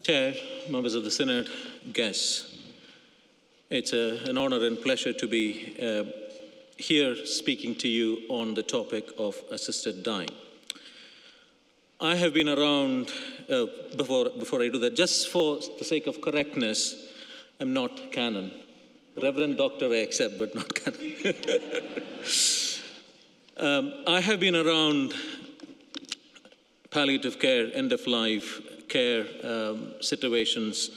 Chair, members of the Synod, guests, it's an honor and pleasure to be here speaking to you on the topic of assisted dying. I have been around, before I do that, just for the sake of correctness, I'm not canon. Reverend Doctor I accept, but not canon. I have been around palliative care, end-of-life care situations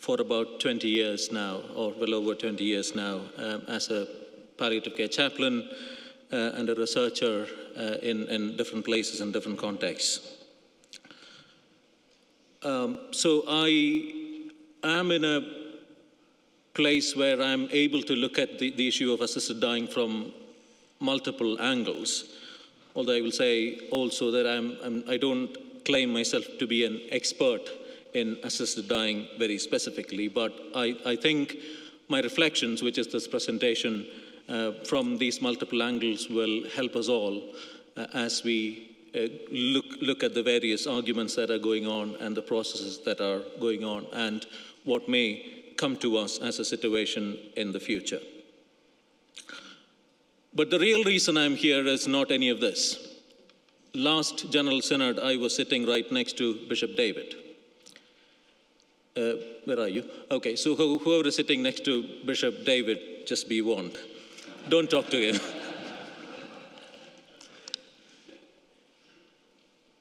for about 20 years now, or well over 20 years now, as a palliative care chaplain and a researcher in different places and different contexts. So I am in a place where I'm able to look at the issue of assisted dying from multiple angles. Although I will say also that I don't claim myself to be an expert in assisted dying very specifically, but I think my reflections, which is this presentation, from these multiple angles will help us all as we look at the various arguments that are going on and the processes that are going on and what may come to us as a situation in the future. But the real reason I'm here is not any of this. Last General Synod, I was sitting right next to Bishop David. Where are you? Okay, so whoever is sitting next to Bishop David, just be warned. Don't talk to him.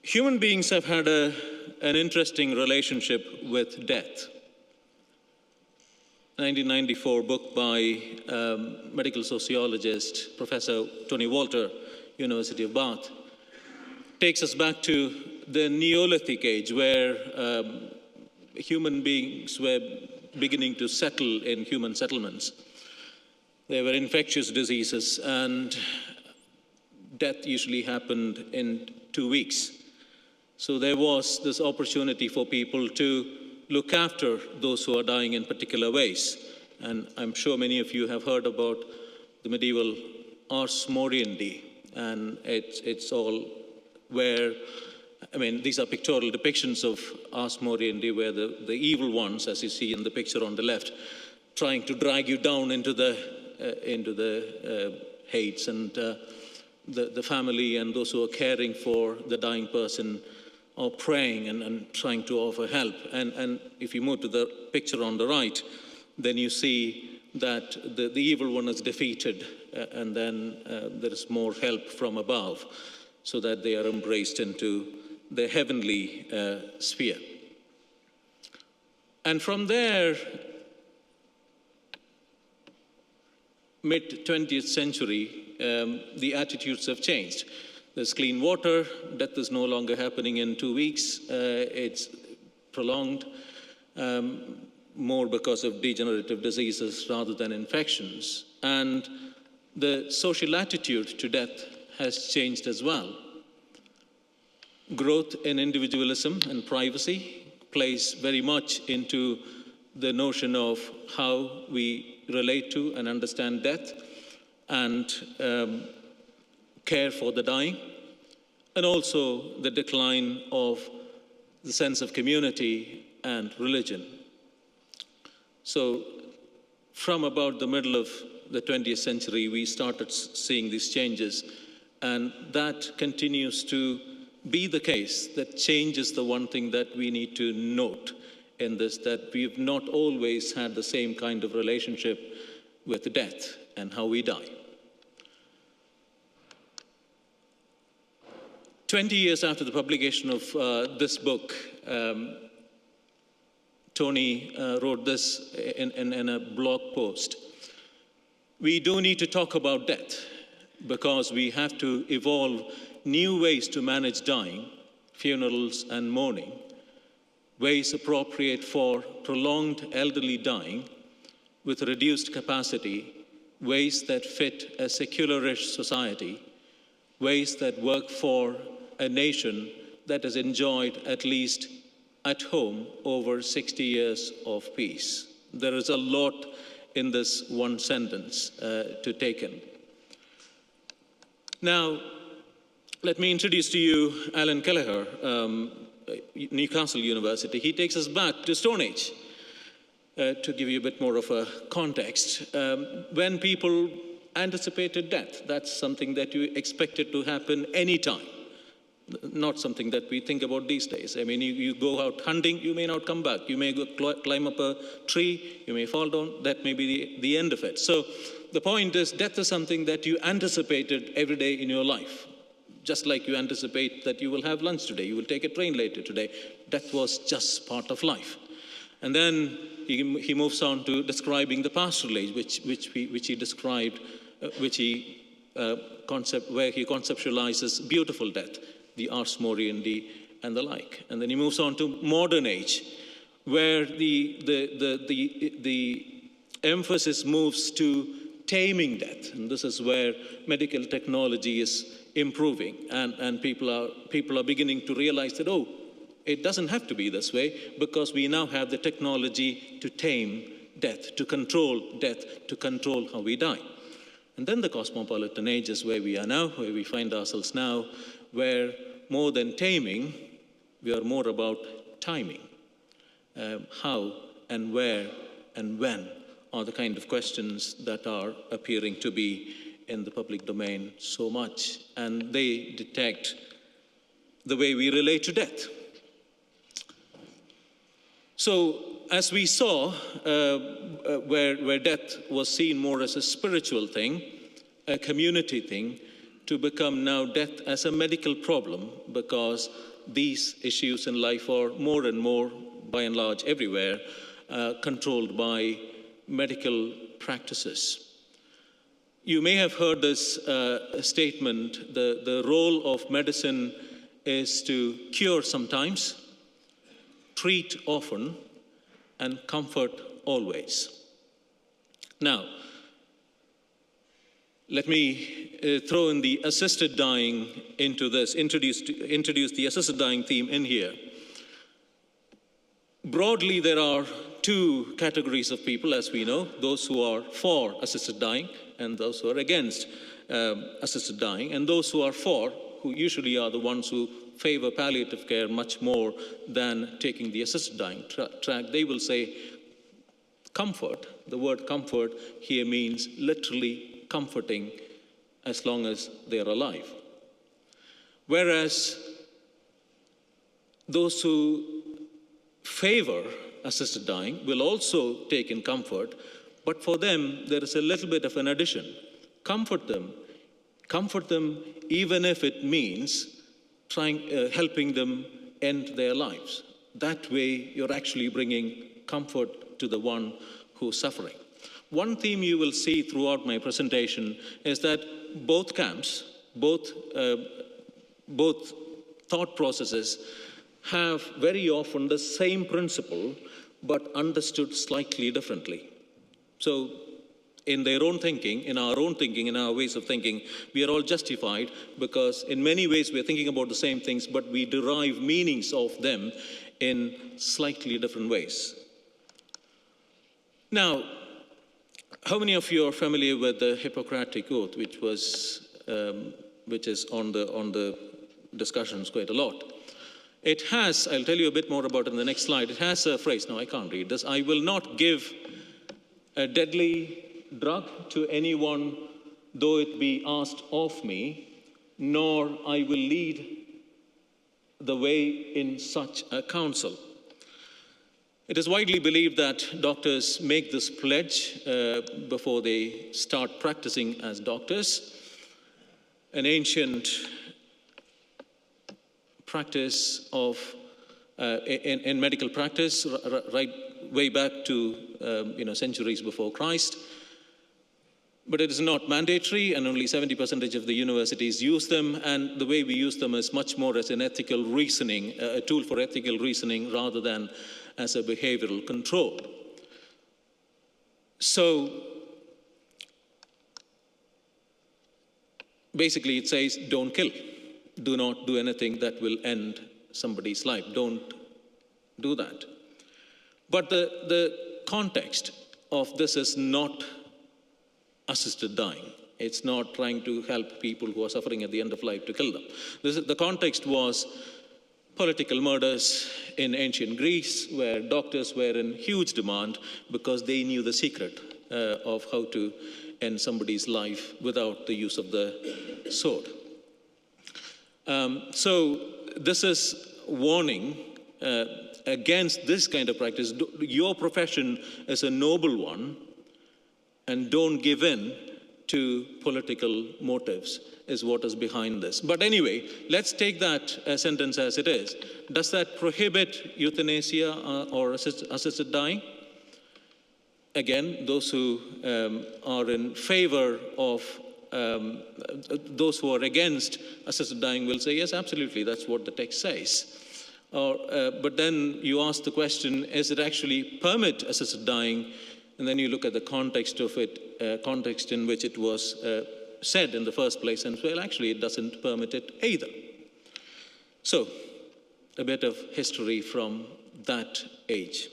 Human beings have had an interesting relationship with death. 1994 book by medical sociologist, Professor Tony Walter, University of Bath, takes us back to the Neolithic age where human beings were beginning to settle in human settlements. There were infectious diseases and death usually happened in 2 weeks. So there was this opportunity for people to look after those who are dying in particular ways. And I'm sure many of you have heard about the medieval Ars Moriendi, and it's all where, these are pictorial depictions of Ars Moriendi, where the evil ones, as you see in the picture on the left, trying to drag you down into the Hades, and the family and those who are caring for the dying person are praying and trying to offer help. And if you move to the picture on the right, then you see that the evil one is defeated, and then there is more help from above, so that they are embraced into the heavenly sphere. And from there, mid-20th century, the attitudes have changed. There's clean water, death is no longer happening in 2 weeks, it's prolonged, more because of degenerative diseases rather than infections. And the social attitude to death has changed as well. Growth in individualism and privacy plays very much into the notion of how we relate to and understand death and care for the dying, and also the decline of the sense of community and religion. So from about the middle of the 20th century, we started seeing these changes, and that continues to be the case. That change is the one thing that we need to note in this, that we've not always had the same kind of relationship with death and how we die. 20 years after the publication of this book, Tony wrote this in a blog post. We do need to talk about death because we have to evolve new ways to manage dying, funerals and mourning, ways appropriate for prolonged elderly dying with reduced capacity, ways that fit a secularish society, ways that work for a nation that has enjoyed, at least at home, over 60 years of peace. There is a lot in this one sentence to take in. Now, let me introduce to you Alan Kelleher. Newcastle University. He takes us back to Stone Age. To give you a bit more of a context, when people anticipated death, that's something that you expected to happen anytime, not something that we think about these days. I mean, you go out hunting, you may not come back. You may go climb up a tree, you may fall down, that may be the end of it. So the point is, death is something that you anticipated every day in your life. Just like you anticipate that you will have lunch today, you will take a train later today. Death was just part of life. And then he moves on to describing the pastoral age, which he described, where he conceptualizes beautiful death, the ars moriendi and the like. And then he moves on to modern age, where the emphasis moves to taming death. And this is where medical technology is improving, and people are beginning to realize that, oh, it doesn't have to be this way, because we now have the technology to tame death, to control how we die. And then the cosmopolitan age is where we are now, where we find ourselves now, where more than taming, we are more about timing. How and where and when are the kind of questions that are appearing to be in the public domain so much, and they detect the way we relate to death. So, as we saw, where death was seen more as a spiritual thing, a community thing, to become now death as a medical problem, because these issues in life are more and more, by and large, everywhere, controlled by medical practices. You may have heard this statement, the role of medicine is to cure sometimes, treat often, and comfort always. Now, let me throw in the assisted dying into this, introduce the assisted dying theme in here. Broadly, there are two categories of people, as we know, those who are for assisted dying and those who are against assisted dying, and those who are for, who usually are the ones who favor palliative care much more than taking the assisted dying track. They will say comfort. The word comfort here means literally comforting as long as they are alive. Whereas those who favor assisted dying will also take in comfort, but for them there is a little bit of an addition. Comfort them even if it means helping them end their lives. That way, you're actually bringing comfort to the one who's suffering. One theme you will see throughout my presentation is that both camps, both thought processes have very often the same principle, but understood slightly differently. So, in their own thinking, in our own thinking, in our ways of thinking, we are all justified because in many ways we are thinking about the same things, but we derive meanings of them in slightly different ways. Now, how many of you are familiar with the Hippocratic Oath, which is on the discussions quite a lot? It has, I'll tell you a bit more about it in the next slide, it has a phrase, now I can't read this, I will not give a deadly drug to anyone, though it be asked of me, nor I will lead the way in such a counsel. It is widely believed that doctors make this pledge before they start practicing as doctors. An ancient practice of in medical practice, right way back to centuries before Christ. But it is not mandatory, and only 70% of the universities use them. And the way we use them is much more as an ethical reasoning, a tool for ethical reasoning, rather than as a behavioral control. So basically, it says, don't kill. Do not do anything that will end somebody's life. Don't do that. But the context of this is not assisted dying. It's not trying to help people who are suffering at the end of life to kill them. The context was Political murders in ancient Greece, where doctors were in huge demand because they knew the secret of how to end somebody's life without the use of the sword. So this is warning against this kind of practice. Your profession is a noble one, and don't give in to political motives is what is behind this. But anyway, let's take that sentence as it is. Does that prohibit euthanasia or assisted dying? Again, those who are in favor of, those who are against assisted dying will say, yes, absolutely, that's what the text says. But then you ask the question, is it actually permit assisted dying? And then you look at the context of it, context in which it was said in the first place, and well, actually, it doesn't permit it either. So, a bit of history from that age.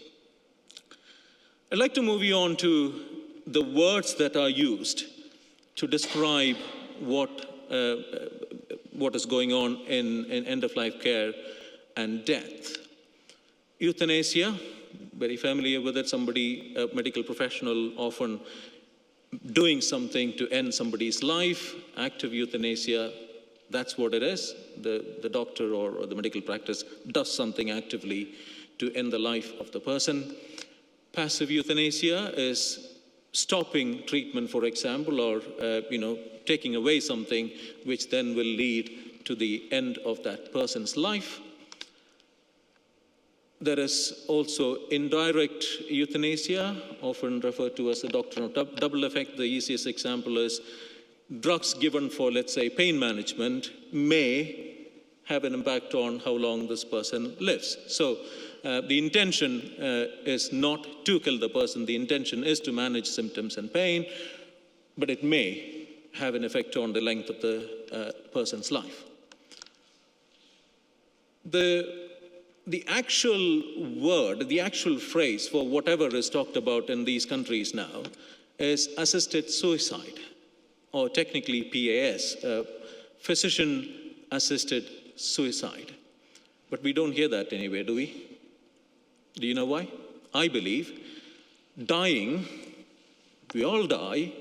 I'd like to move you on to the words that are used to describe what is going on in end-of-life care and death. Euthanasia, very familiar with it, somebody, a medical professional, often doing something to end somebody's life. Active euthanasia, that's what it is. The doctor or the medical practice does something actively to end the life of the person. Passive euthanasia is stopping treatment, for example, or taking away something which then will lead to the end of that person's life. There is also indirect euthanasia, often referred to as the doctrine of double effect. The easiest example is drugs given for, let's say, pain management may have an impact on how long this person lives. So the intention is not to kill the person. The intention is to manage symptoms and pain, but it may have an effect on the length of the person's life. The actual word, the actual phrase for whatever is talked about in these countries now is assisted suicide, or technically PAS, physician-assisted suicide. But we don't hear that anywhere, do we? Do you know why? I believe dying, we all die,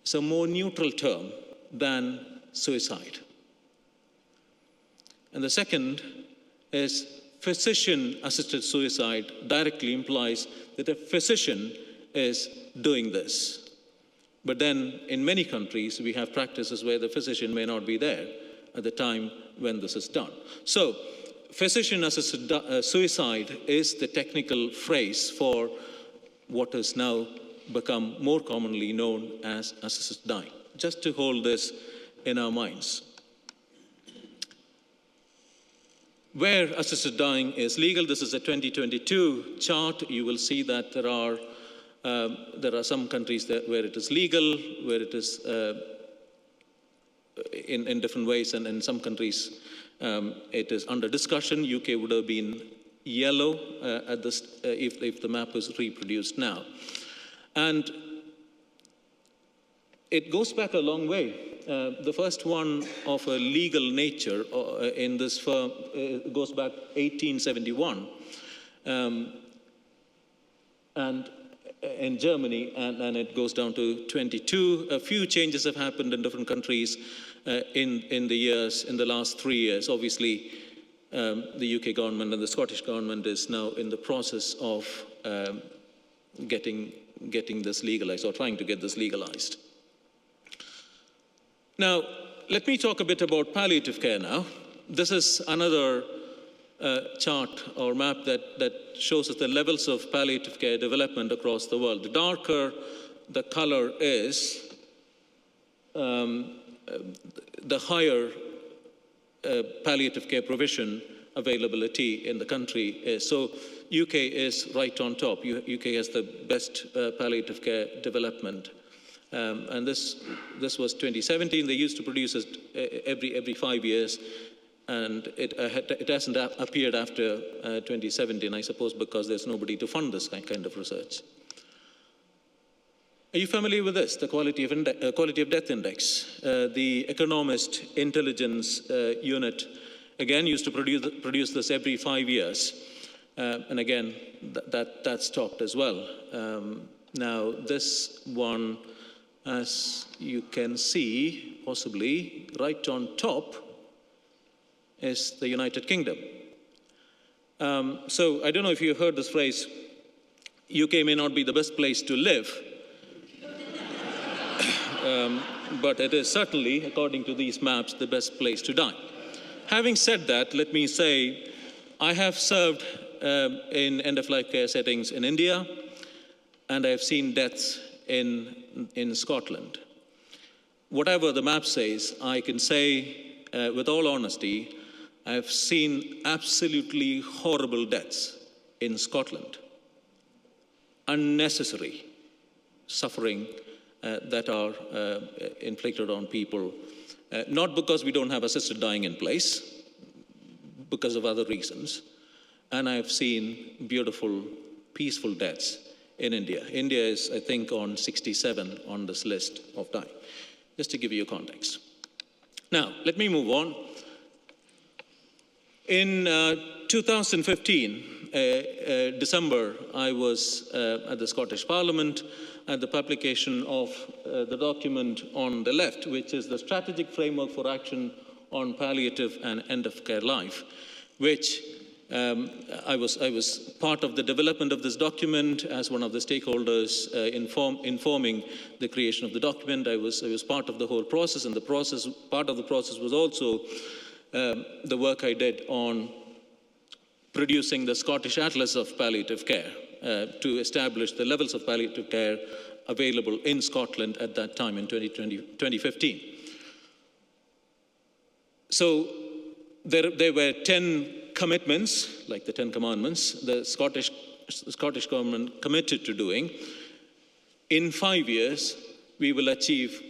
is a more neutral term than suicide. And the second is physician-assisted suicide directly implies that a physician is doing this. But then in many countries, we have practices where the physician may not be there at the time when this is done. So physician-assisted suicide is the technical phrase for what has now become more commonly known as assisted dying. Just to hold this in our minds. Where assisted dying is legal, this is a 2022 chart. You will see that there are some countries where it is legal, where it is in different ways, and in some countries it is under discussion. UK would have been yellow at this if the map is reproduced now. And it goes back a long way. The first one of a legal nature in this firm goes back 1871, and in Germany, and it goes down to 22. A few changes have happened in different countries in the last 3 years. Obviously, the UK government and the Scottish government is now in the process of getting this legalized, or trying to get this legalized. Now, let me talk a bit about palliative care now. This is another chart or map that shows us the levels of palliative care development across the world. The darker the color is, the higher palliative care provision availability in the country is. So UK is right on top. UK has the best palliative care development. And this was 2017. They used to produce it every 5 years, and it hasn't appeared after 2017, I suppose, because there's nobody to fund this kind of research. Are you familiar with this, the Quality of Death Index? The Economist Intelligence Unit again, used to produce this every 5 years. And again, that stopped as well. Now, this one, as you can see, possibly right on top, is the United Kingdom. So I don't know if you heard this phrase, UK may not be the best place to live, but it is certainly, according to these maps, the best place to die. Having said that, let me say, I have served in end-of-life care settings in India, and I have seen deaths in Scotland. Whatever the map says, I can say with all honesty, I have seen absolutely horrible deaths in Scotland. Unnecessary suffering that are inflicted on people, not because we don't have assisted dying in place, because of other reasons. And I've seen beautiful, peaceful deaths in India. India is, I think, on 67 on this list of dying, just to give you context. Now, let me move on. In 2015, December, I was at the Scottish Parliament at the publication of the document on the left, which is the Strategic Framework for Action on Palliative and End-of-Care Life, which I was part of the development of this document as one of the stakeholders informing the creation of the document. I was part of the whole process, and part of the process was also the work I did on producing the Scottish Atlas of Palliative Care to establish the levels of palliative care available in Scotland at that time in 2015. So there were 10 commitments, like the 10 Commandments, the Scottish government committed to doing. In 5 years, we will achieve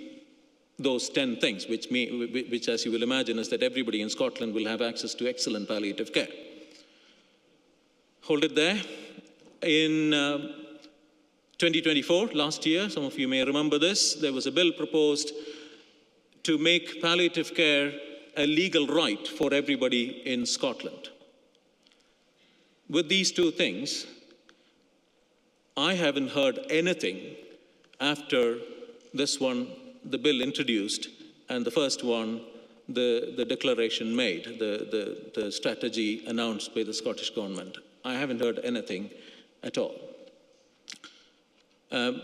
those 10 things, which, as you will imagine, is that everybody in Scotland will have access to excellent palliative care. Hold it there. In 2024, last year, some of you may remember this, there was a bill proposed to make palliative care a legal right for everybody in Scotland. With these two things, I haven't heard anything after this one, the bill introduced, and the first one, the declaration made, the strategy announced by the Scottish government. I haven't heard anything at all. And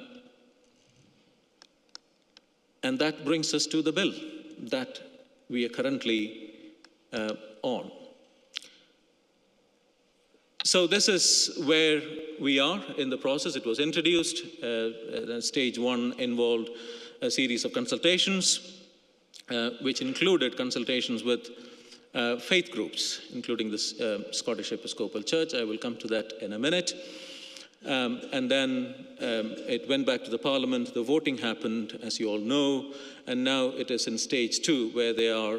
that brings us to the bill that we are currently on. So this is where we are in the process. It was introduced. Stage one involved a series of consultations, which included consultations with faith groups, including the Scottish Episcopal Church. I will come to that in a minute. And then it went back to the Parliament. The voting happened, as you all know, and now it is in stage two, where they are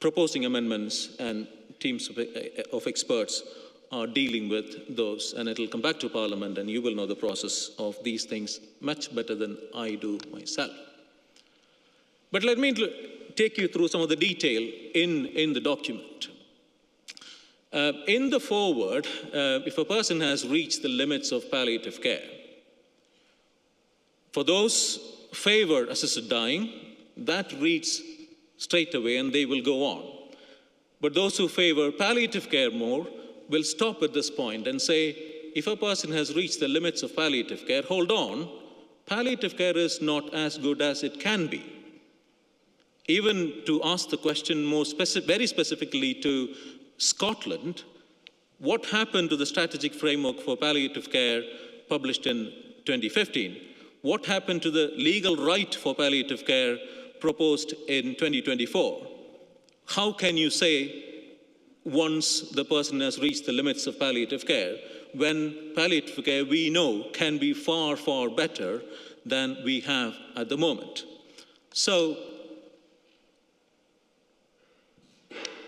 proposing amendments, and teams of experts are dealing with those. And it'll come back to Parliament, and you will know the process of these things much better than I do myself. But let me take you through some of the detail in the document. In the foreword, if a person has reached the limits of palliative care, for those favor assisted dying, that reads straight away and they will go on. But those who favor palliative care more will stop at this point and say, if a person has reached the limits of palliative care, hold on, palliative care is not as good as it can be. Even to ask the question very specifically to Scotland, what happened to the strategic framework for palliative care published in 2015? What happened to the legal right for palliative care proposed in 2024? How can you say once the person has reached the limits of palliative care, when palliative care we know can be far, far better than we have at the moment? So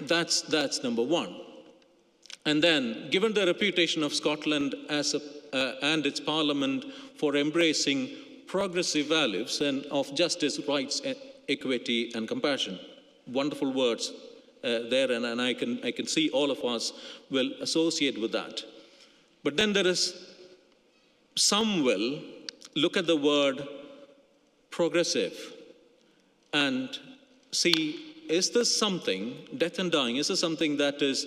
that's number one. And then, given the reputation of Scotland and its Parliament for embracing progressive values and of justice, rights, equity, and compassion, wonderful words there, and I can see all of us will associate with that. But then there is some will look at the word progressive and see, is this something, death and dying, is this something that is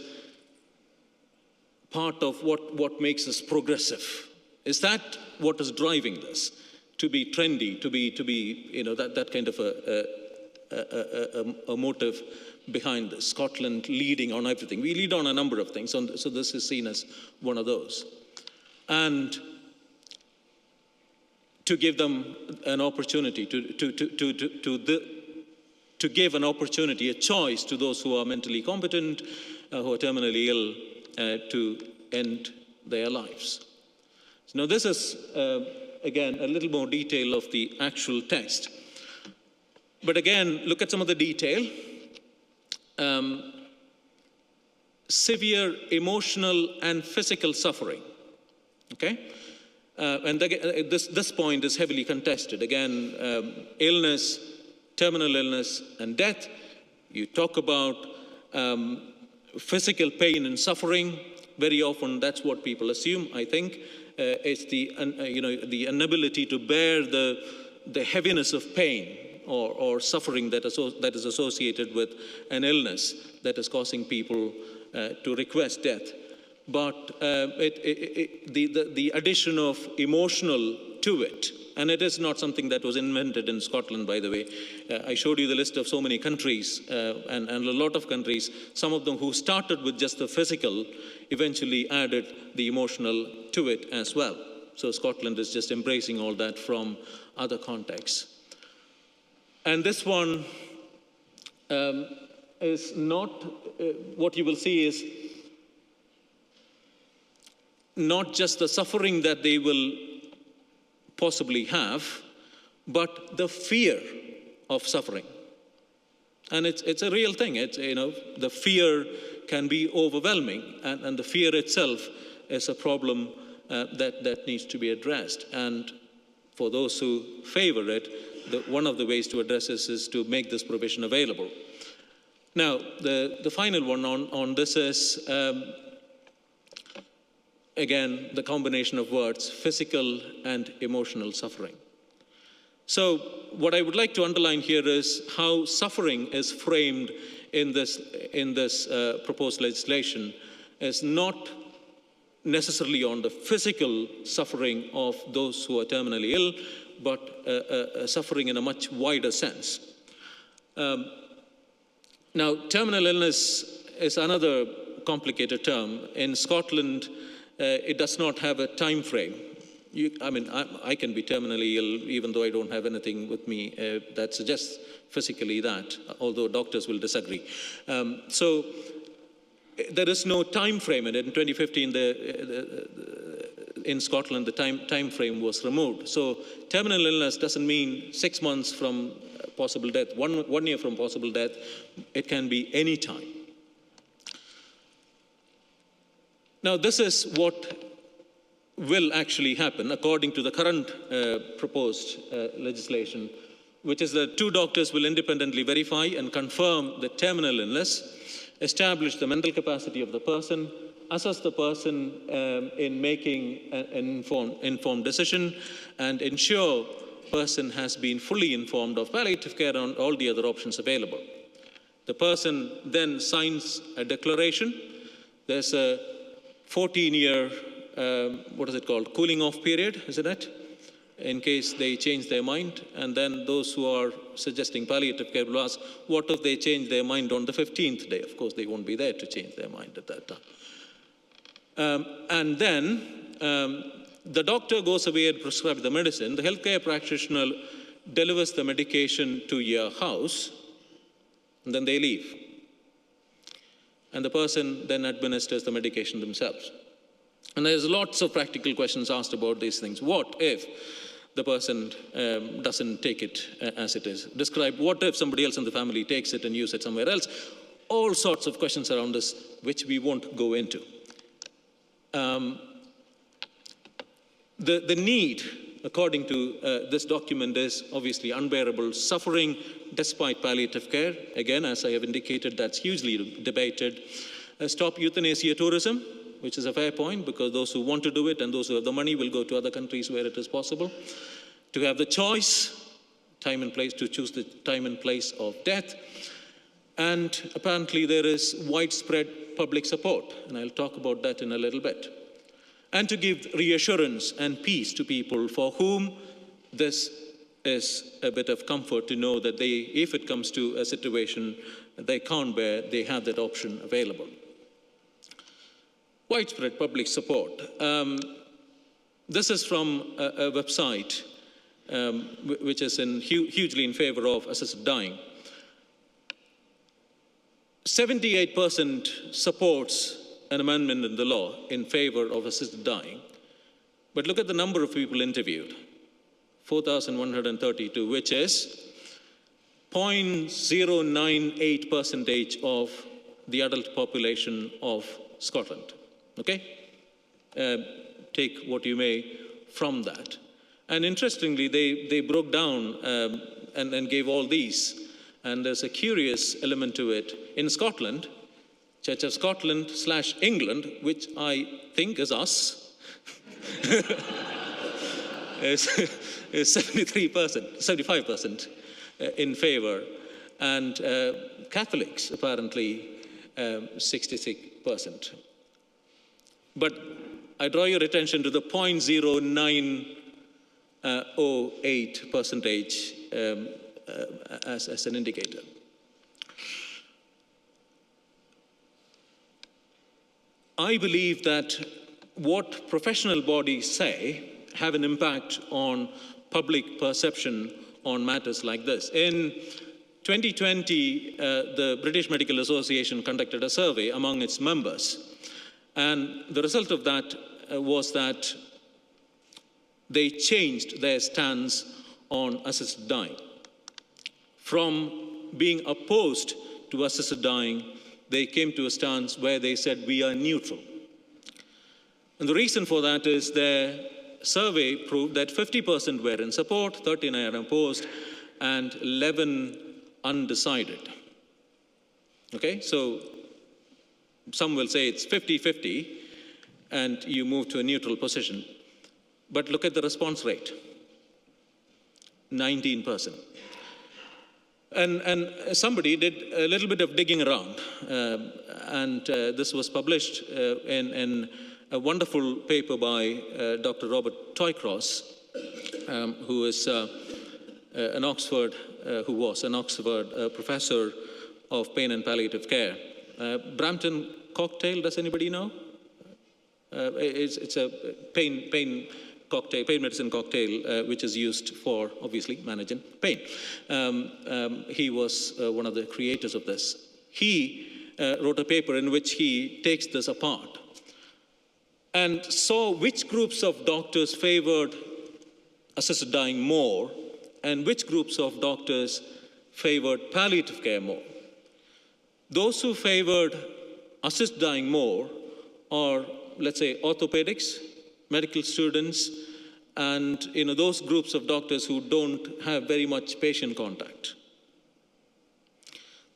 part of what makes us progressive? Is that what is driving this? To be trendy, to be that kind of a motive behind this. Scotland leading on everything. We lead on a number of things, so this is seen as one of those. And to give them an opportunity, to give an opportunity, a choice to those who are mentally competent, who are terminally ill, to end their lives. So now this is, again, a little more detail of the actual text. But again, look at some of the detail. Severe emotional and physical suffering. Okay? And this point is heavily contested. Again, illness, terminal illness, and death. You talk about physical pain and suffering. Very often, that's what people assume. I think it's the inability to bear the heaviness of pain or suffering that is associated with an illness that is causing people to request death. But the addition of emotional to it, and it is not something that was invented in Scotland, by the way. I showed you the list of so many countries, and a lot of countries, some of them who started with just the physical, eventually added the emotional to it as well. So Scotland is just embracing all that from other contexts. And this one is not, what you will see is not just the suffering that they will possibly have, but the fear of suffering. And it's a real thing. It's, the fear can be overwhelming, and the fear itself is a problem that needs to be addressed. And for those who favor it, one of the ways to address this is to make this provision available. Now, the final one on this is, again, the combination of words, physical and emotional suffering. So what I would like to underline here is how suffering is framed in this proposed legislation is not necessarily on the physical suffering of those who are terminally ill, but suffering in a much wider sense. Now, terminal illness is another complicated term. In Scotland, it does not have a time frame. I can be terminally ill even though I don't have anything with me that suggests physically that, although doctors will disagree. So there is no time frame, and in 2015, in Scotland, the time frame was removed. So terminal illness doesn't mean 6 months from possible death, one year from possible death. It can be any time. Now, this is what will actually happen according to the current proposed legislation, which is that 2 doctors will independently verify and confirm the terminal illness, establish the mental capacity of the person, assess the person in making an informed decision, and ensure the person has been fully informed of palliative care and all the other options available. The person then signs a declaration. There's a 14-year cooling off period, isn't it? In case they change their mind. And then those who are suggesting palliative care will ask, what if they change their mind on the 15th day? Of course, they won't be there to change their mind at that time. And then the doctor goes away and prescribes the medicine. The healthcare practitioner delivers the medication to your house, and then they leave. And the person then administers the medication themselves. And there's lots of practical questions asked about these things. What if the person doesn't take it as it is described? What if somebody else in the family takes it and uses it somewhere else? All sorts of questions around this, which we won't go into. The need, according to this document, is obviously unbearable suffering despite palliative care. Again, as I have indicated, that's hugely debated. Stop euthanasia tourism, which is a fair point, because those who want to do it and those who have the money will go to other countries where it is possible. To have the choice, time and place, to choose the time and place of death. And apparently there is widespread public support, and I'll talk about that in a little bit. And to give reassurance and peace to people for whom this is a bit of comfort to know that they, if it comes to a situation they can't bear, they have that option available. Widespread public support. This is from a website which is hugely in favor of assisted dying. 78% supports an amendment in the law in favor of assisted dying. But look at the number of people interviewed, 4,132, which is 0.098% of the adult population of Scotland. Okay? Take what you may from that. And interestingly, they broke down and gave all these. And there's a curious element to it. In Scotland, Church of Scotland / England, which I think is us, is 73%, 75% in favor. And Catholics, apparently, 66%. But I draw your attention to the 0.0908% as an indicator. I believe that what professional bodies say have an impact on public perception on matters like this. In 2020, the British Medical Association conducted a survey among its members, and the result of that was that they changed their stance on assisted dying. From being opposed to assisted dying, they came to a stance where they said, we are neutral. And the reason for that is their survey proved that 50% were in support, 39 opposed, and 11 undecided. Okay, so some will say it's 50-50, and you move to a neutral position. But look at the response rate, 19%. And somebody did a little bit of digging around, and this was published in a wonderful paper by Dr. Robert Toycross, who is who was an Oxford professor of pain and palliative care. Brampton cocktail, does anybody know? It's a pain medicine cocktail, which is used for, obviously, managing pain. He was one of the creators of this. He wrote a paper in which he takes this apart and saw which groups of doctors favored assisted dying more and which groups of doctors favored palliative care more. Those who favored assisted dying more are, let's say, orthopedics, medical students, and those groups of doctors who don't have very much patient contact.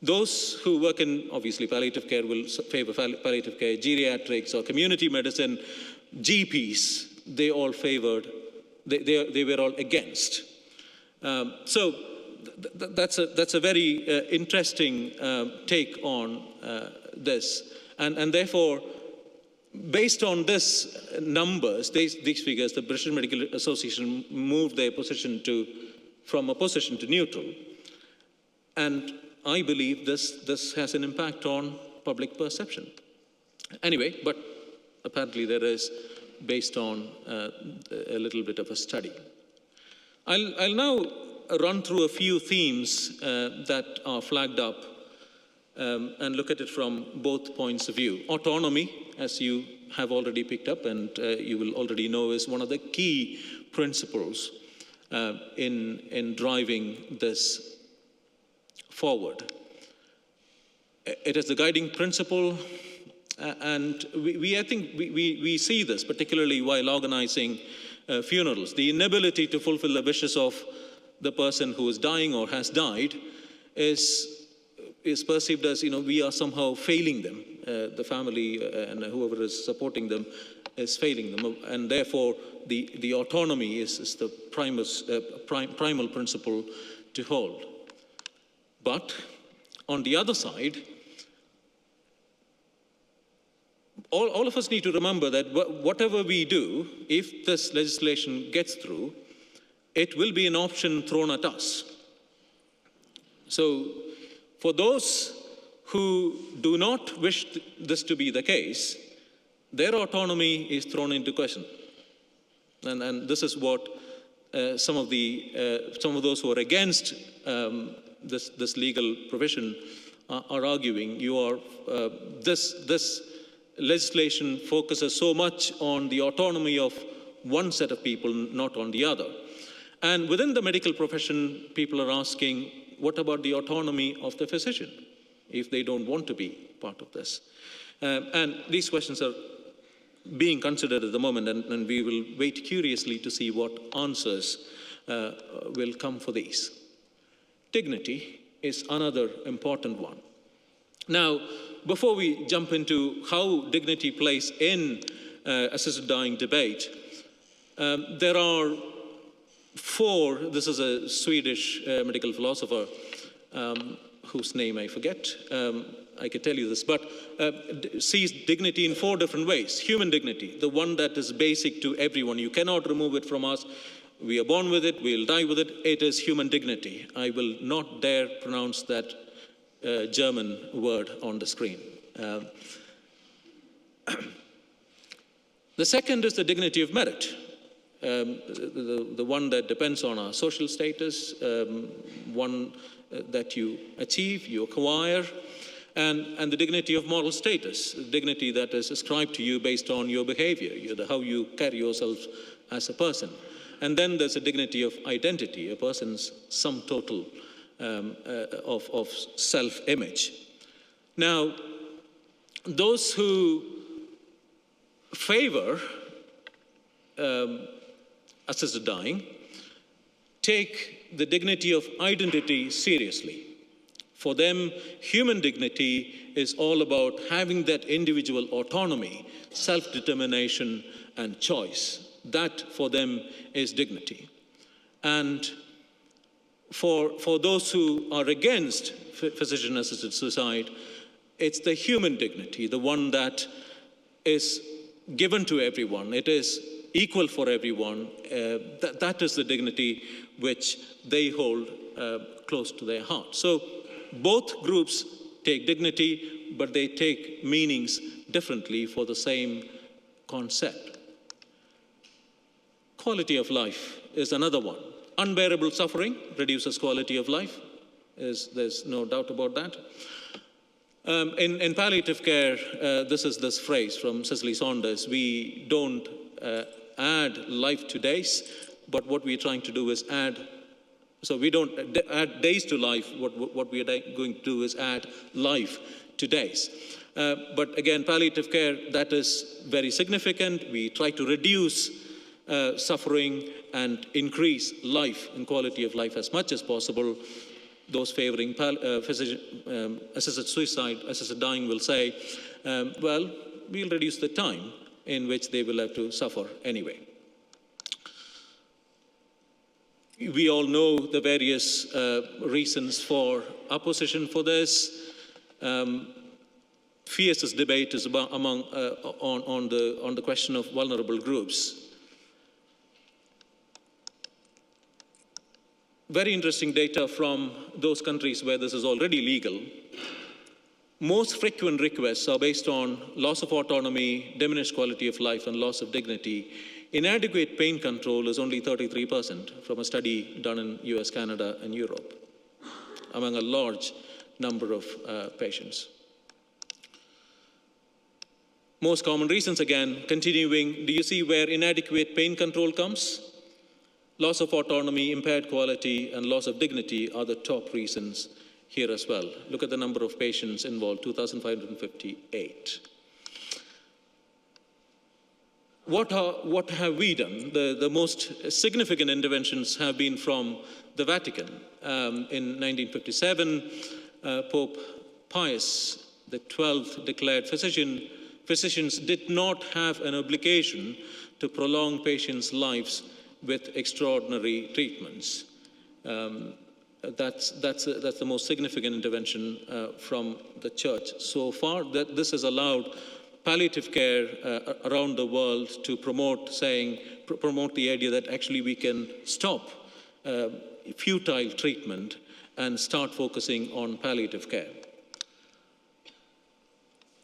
Those who work in, obviously, palliative care will favor palliative care, geriatrics or community medicine, GPs, they all favored, they were all against. So that's a very interesting take on this. And therefore, based on this numbers, these figures, the British Medical Association moved their position from opposition to neutral. And I believe this has an impact on public perception. Anyway, but apparently there is, based on a little bit of a study. I'll now run through a few themes that are flagged up and look at it from both points of view. Autonomy, as you have already picked up and you will already know, is one of the key principles in driving this forward. It is the guiding principle, and I think we see this, particularly while organizing funerals. The inability to fulfill the wishes of the person who is dying or has died is perceived as, we are somehow failing them. The family and whoever is supporting them is failing them. And therefore, the autonomy is the primal principle to hold. But on the other side, all of us need to remember that whatever we do, if this legislation gets through, it will be an option thrown at us. So for those who do not wish this to be the case, their autonomy is thrown into question. And this is what some of those who are against this legal provision are arguing. This legislation focuses so much on the autonomy of one set of people, not on the other. And within the medical profession, people are asking, what about the autonomy of the physician if they don't want to be part of this? And these questions are being considered at the moment, and we will wait curiously to see what answers will come for these. Dignity is another important one. Now, before we jump into how dignity plays in assisted dying debate, there are four. This is a Swedish medical philosopher whose name I forget. I could tell you this, but sees dignity in four different ways. Human dignity, the one that is basic to everyone. You cannot remove it from us. We are born with it, we'll die with it. It is human dignity. I will not dare pronounce that German word on the screen. The second is the dignity of merit, the one that depends on our social status, one that you achieve, you acquire, and the dignity of moral status, dignity that is ascribed to you based on your behavior, how you carry yourself as a person. And then there's a dignity of identity, a person's sum total of self-image. Now, those who favor assisted dying take the dignity of identity seriously. For them, human dignity is all about having that individual autonomy, self-determination, and choice. That, for them, is dignity. And for those who are against physician-assisted suicide, it's the human dignity, the one that is given to everyone. It is equal for everyone. That is the dignity which they hold close to their heart. So both groups take dignity, but they take meanings differently for the same concept. Quality of life is another one. Unbearable suffering reduces quality of life. There's no doubt about that. In palliative care, this is this phrase from Cicely Saunders: we don't add life to days, but what we're trying to do is so we don't add days to life, what we are going to do is add life to days. But again, palliative care, that is very significant. We try to reduce suffering and increase life and quality of life as much as possible. Those favoring assisted suicide, assisted dying will say, well, we'll reduce the time in which they will have to suffer anyway. We all know the various reasons for opposition for this. Fiercest debate is on the question of vulnerable groups. Very interesting data from those countries where this is already legal. Most frequent requests are based on loss of autonomy, diminished quality of life, and loss of dignity. Inadequate pain control is only 33% from a study done in US, Canada, and Europe, among a large number of patients. Most common reasons, again, continuing, do you see where inadequate pain control comes? Loss of autonomy, impaired quality, and loss of dignity are the top reasons here as well. Look at the number of patients involved, 2,558. what have we done? The most significant interventions have been from the Vatican. In 1957, Pope Pius XII declared physicians did not have an obligation to prolong patients' lives with extraordinary treatments. That's the most significant intervention from the Church so far. That this has allowed palliative care around the world to promote the idea that actually we can stop futile treatment and start focusing on palliative care.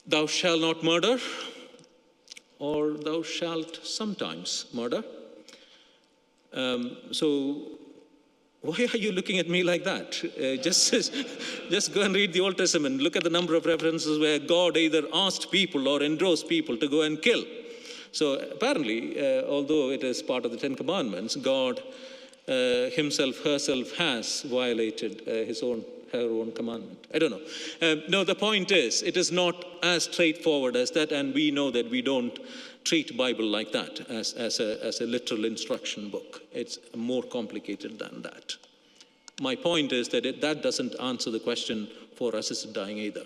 Thou shalt not murder, or thou shalt sometimes murder. So why are you looking at me like that? Just go and read the Old Testament. Look at the number of references where God either asked people or endorsed people to go and kill. So apparently, although it is part of the Ten Commandments, God herself has violated her own commandment. I don't know. No, the point is, it is not as straightforward as that, and we know that we don't treat Bible like that, as a literal instruction book. It's more complicated than that. My point is that that doesn't answer the question for assisted dying either.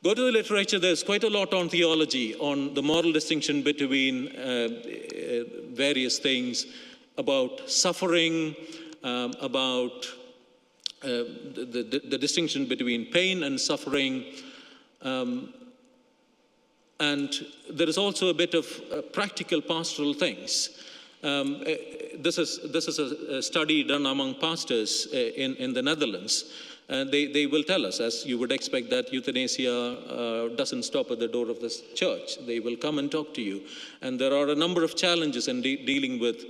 Go to the literature. There's quite a lot on theology, on the moral distinction between various things, about suffering, about the distinction between pain and suffering. And there is also a bit of practical pastoral things. This is a study done among pastors in the Netherlands. And they will tell us, as you would expect, that euthanasia doesn't stop at the door of this church. They will come and talk to you. And there are a number of challenges in dealing with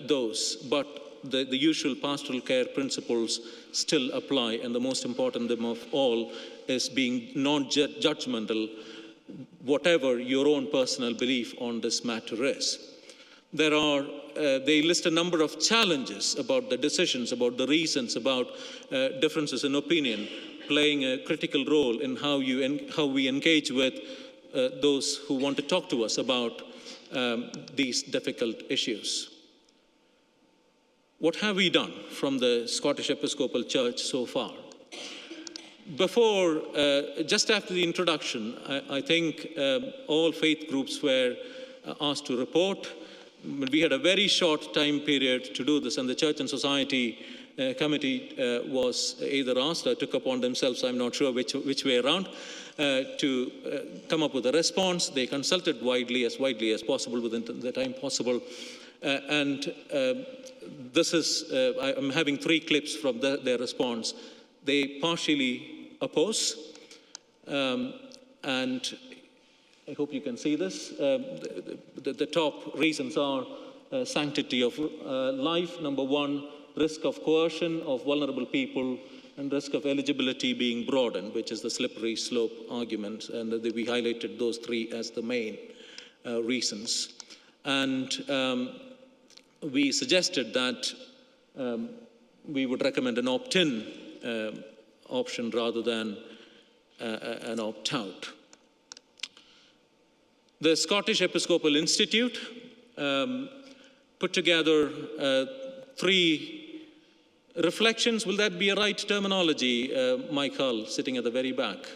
those. But the usual pastoral care principles still apply. And the most important of them of all is being non-judgmental, whatever your own personal belief on this matter is. They list a number of challenges about the decisions, about the reasons, about differences in opinion, playing a critical role in how we engage with those who want to talk to us about these difficult issues. What have we done from the Scottish Episcopal Church so far? Just after the introduction, I think all faith groups were asked to report. We had a very short time period to do this, and the Church and Society Committee was either asked or took upon themselves, I'm not sure which way around, to come up with a response. They consulted widely as possible within the time possible. I'm having 3 clips from their response. They partially oppose, and I hope you can see this. The top reasons are sanctity of life, number 1, risk of coercion of vulnerable people, and risk of eligibility being broadened, which is the slippery slope argument. And we highlighted those 3 as the main reasons. And we suggested that we would recommend an opt-in option rather than an opt-out. The Scottish Episcopal Institute put together 3 reflections. Will that be a right terminology, Michael, sitting at the very back?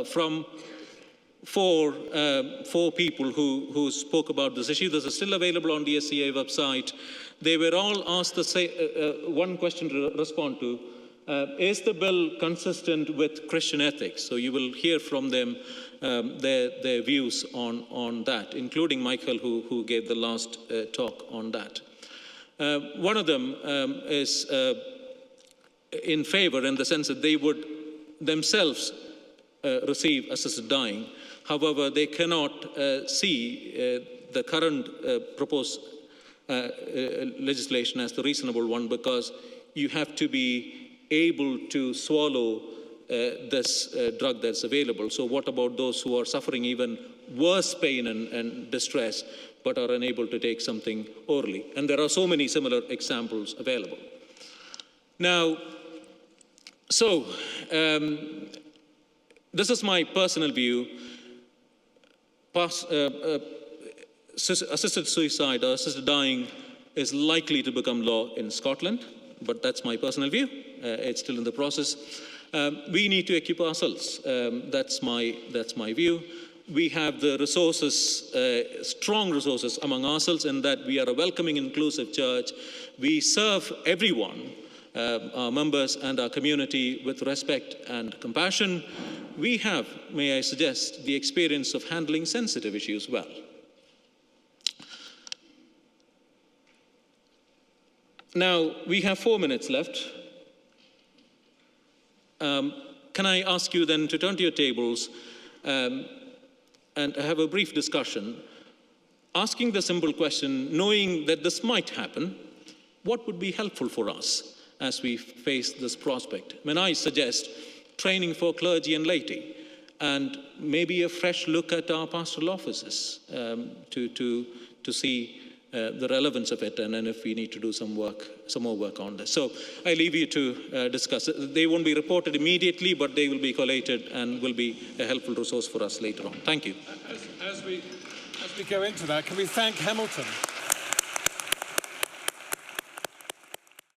From 4 people who spoke about this issue. This is still available on the SCA website. They were all asked one question to respond to. Is the bill consistent with Christian ethics? So you will hear from them their views on that, including Michael, who gave the last talk on that. One of them is in favor in the sense that they would themselves receive assisted dying. However, they cannot see the current proposed legislation as the reasonable one, because you have to be able to swallow this drug that's available. So what about those who are suffering even worse pain and distress but are unable to take something orally? And there are so many similar examples available. Now, so this is my personal view. assisted suicide or assisted dying is likely to become law in Scotland, but that's my personal view. It's still in the process. We need to equip ourselves. That's my view. We have the resources, strong resources among ourselves, in that we are a welcoming, inclusive church. We serve everyone, our members and our community, with respect and compassion. We have, may I suggest, the experience of handling sensitive issues well. Now, we have 4 minutes left. Can I ask you then to turn to your tables and have a brief discussion, asking the simple question, knowing that this might happen, what would be helpful for us as we face this prospect? When I suggest training for clergy and laity, and maybe a fresh look at our pastoral offices to see the relevance of it, and then if we need to do some more work on this. So I leave you to discuss. They won't be reported immediately, but they will be collated and will be a helpful resource for us later on. Thank you. As we go into that, can we thank Hamilton?